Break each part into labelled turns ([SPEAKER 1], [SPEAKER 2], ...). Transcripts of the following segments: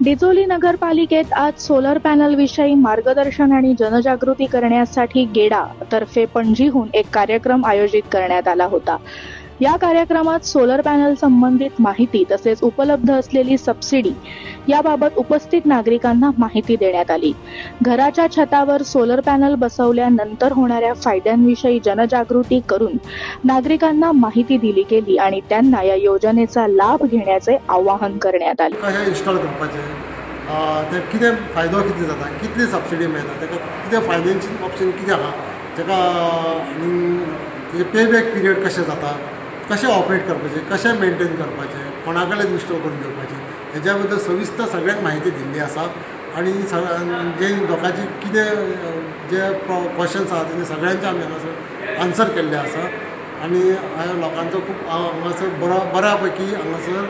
[SPEAKER 1] डिचोली नगरपालिकेत आज solar panel विषयी मार्गदर्शन आणि जनजागृती करण्यासाठी गेडा तर्फे पणजीहून एक कार्यक्रम आयोजित करण्यात आला होता। या कार्यक्रमात सोलर पॅनल संबंधित माहिती तसेच उपलब्ध असलेली सबसिडी याबाबत उपस्थित नागरिकांना माहिती देण्यात आली। घराच्या छतावर सोलर पॅनल बसवल्यानंतर होणाऱ्या फायद्यांविषयी जनजागृती करून नागरिकांना माहिती दिली गेली आणि त्यांना या योजनेचा लाभ घेण्याचे आवाहन करण्यात आले।
[SPEAKER 2] कशें इन्स्टॉल करपाचें, ते कितें फायदो कितें जाता, कितली सबसिडी मेळटा, ताका कितें फायनान्शियल ऑप्शन कितें आहा, ताका आनी पेबॅक पिरियड कशें जाता, कशें ऑपरेट करपाचें, कशें मेंटेन करपाचें, कोणा कडेन इन्स्टॉल करून घेवपाचें, हेज्या बद्दल सविस्तर सगळ्यांक म्हायती दिल्ली आसा। आनी जे लोकांची कितें जे क्वेश्चन्स आसा तेजे सगळ्यांचे आमी हांगासर आन्सर केल्ले आसा। आनी लोकांचो खूब हांगासर बऱ्या पैकी हांगासर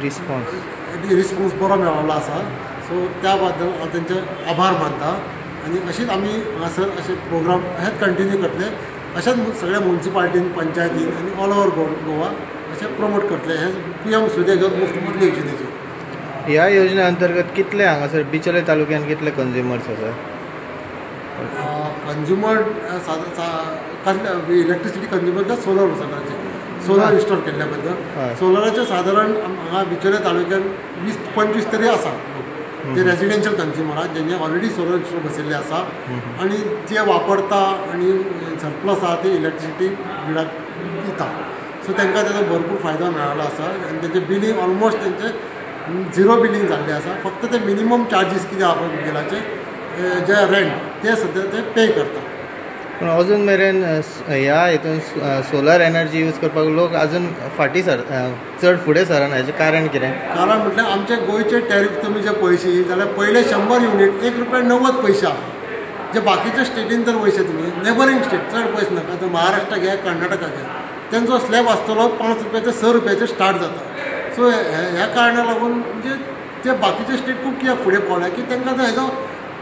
[SPEAKER 2] रिस्पॉन्स बरो मेळ्ळो आसा। सो त्या बद्दल हांव तेंचे आभार मानता। आनी अशीच आमी हांगासर अशे प्रोग्राम हेच कंटिन्यू करतले, अशेंच सगळ्या म्युनिसिपालिटीन, पंचायतीन आनी ऑल ओवर गोवा अशें प्रमोट करतले। हे पीएम सूर्यघर मुफ्त बिजली योजनेचे
[SPEAKER 3] ह्या योजने अंतर्गत कितले हांगासर बिचोले तालुक्यान कितले कंज्युमर्स आसा?
[SPEAKER 2] कंज्युमर इलेक्ट्रिसिटी कंज्युमर का सोलर सोलर इन्स्टॉल केल्ल्या बद्दल सोलराचे सादारण हांगा बिचोले तालुक्यान 20-25 तरी आसा ते रेजिडेन्शियल कंज्युमर जेणे ऑलरेडी सोलर इन्स्टॉल बसयल्ले आसा आनी जे वापरता आनी सरप्लस आसा ते इलेक्ट्रिसिटी ग्रिडाक दिता। सो तांकां ताचो भरपूर फायदो मेळ्ळो आसा आनी तेंचे बिलींग ऑलमोस्ट तेंचे झिरो बिलींग जाल्लें आसा। फक्त ते मिनिमम चार्जीस कितें आहा पळय बिलाचे जे रेंट ते सद्या ते पे करता।
[SPEAKER 3] पूण अजून मेरेन ह्या हितून सोलर एनर्जी यूज करपाक लोक अजून फाटी चड फुडें सरना, हेजें कारण कितें?
[SPEAKER 2] कारण म्हटल्यार आमचे गोंयचे टॅरीफ तुमी जे पळयशी जाल्यार पयले 100 युनिट ₹1.90 आहा। जे बाकीच्या स्टेटीन जर वयशे तुमी नेबरींग स्टेट चड पयस नाका, आतां महाराष्ट्रा घे, कर्नाटका घे, तेंचो स्लॅब आसतलो ₹5 ते ₹6 स्टार्ट जाता। सो ह्या कारणाक लागून म्हणजे जे बाकीचे स्टेट खूब कित्याक फुडें पावल्या की तांकां हेजो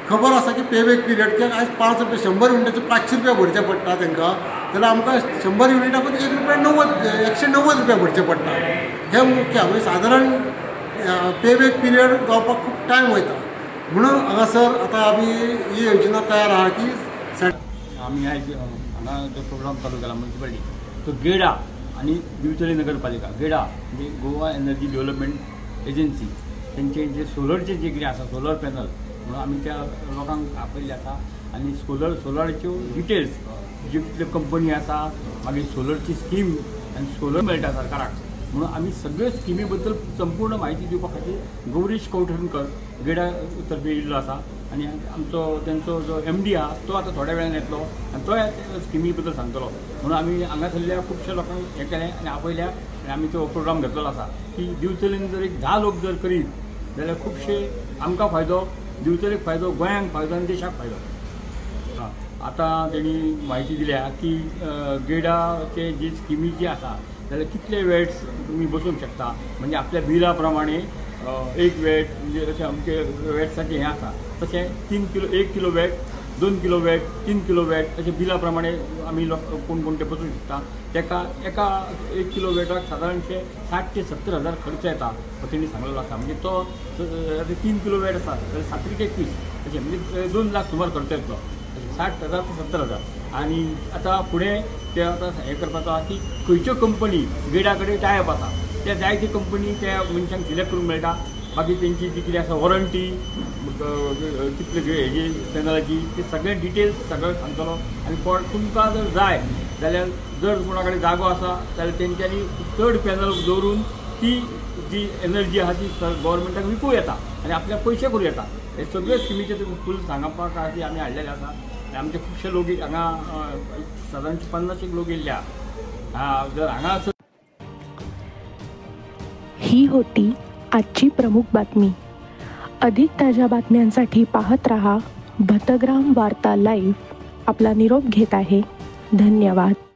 [SPEAKER 2] खबर आसा की पेबॅक पिरियड कित्याक आयज ₹5 100 युनिटाचे ₹500 भरचे पडटा तांकां, जाल्यार आमकां 100 युनिटाकूच ₹190 भरचे पडटा। हे मुख्य म्हणजे सादारण पेबॅक पिरियड जावपाक खूब टायम वयता। म्हणून हांगासर आतां आमी ही योजना तयार आहा की
[SPEAKER 4] आमी आयज हांगा जो प्रोग्राम चालू केला म्युनिसिपालिटी तो गेडा आनी डिचोली नगरपालिका गेडा म्हणजे गोवा एनर्जी डेव्हलपमेंट एजन्सी तेंचे जे सोलरचे जे कितें आसा सोलर पॅनल म्हणून आमी त्या लोकांक आपयल्ले आसा आनी सोलराच्यो डिटेल्स जी कितल्यो कंपनी आसा मागीर सोलरची स्कीम आनी सोलर मेळटा सरकाराक म्हणून आमी सगळ्यो स्किमी बद्दल संपूर्ण म्हायती दिवपा खातीर गौरीश कौठणकर गेडा तर्फे येयल्लो आसा आनी आमचो तेंचो जो MD आहा तो आतां थोड्या वेळान येतलो आनी तो स्किमी बद्दल सांगतलो। म्हणून आमी हांगासरल्या खुबश्या लोकांक हें केलें आनी आपयल्या आनी आमी तो प्रोग्राम घेतलो आसा की दिवचलीन जर एक 10 लोक जर करीत जाल्यार खुबशे आमकां फायदो, दिवचलीक फायदो, गोंयांक फायदो आनी देशाक फायदो। आतां तेणी म्हायती दिल्या की गेडाचे जी स्किमी जी आसा जाल्यार कितले वेट्स तुमी बसूंक शकता, म्हणजे आपल्या बिला प्रमाणे एक वेट म्हणजे अशें आमचे वेट्साचें हें आसा तशें 1 kilo weight, 2 kilo weight, 3 kilo weight अशें बिला प्रमाणे आमी कोण ते बसूंक शकता। ताका एका 1 किलो वेटाक सादारणशे 60 ते 70 हजार खर्च येता असो तेणी सांगलेलो आसा। म्हणजे तो 3 किलो वेट आसा जाल्यार 7-21 अशें म्हणजे 2 लाख सुमार खर्च येतलो, 60,000 ते 70,000। आनी आतां फुडें ते आतां हें करपाचो आसा की खंयच्यो कंपनी गेडा कडेन टायअप आसा त्या जायते कंपनी त्या मनशांक सिलेक्ट करूंक मेळटा। बाकी तेंची जी कितें आसा वॉरंटी कितले हेजी पॅनलाची ते सगळे डिटेल्स सगळें सांगतलो। आनी तुमकां जर जाय जाल्यार जर कोणा कडेन जागो आसा जाल्यार तेंच्यांनी चड पॅनल दवरून ती जी एनर्जी आहा ती गव्हर्मेंटाक विकूं येता आनी आपल्याक पयशे करूं येता। हे सगळे स्किमीचे फूल सांगपा खातीर आमी हाडलेले आसा। आमचे खुबशे लोक हांगा सादारण 50 लोक येयल्ल्या जर हांगा
[SPEAKER 1] ही होती आजची प्रमुख बातमी। अधिक ताज्या बातम्यांसाठी पाहत रहा भतग्राम वार्ता लाईव्ह। आपला निरोप घेत आहे, धन्यवाद।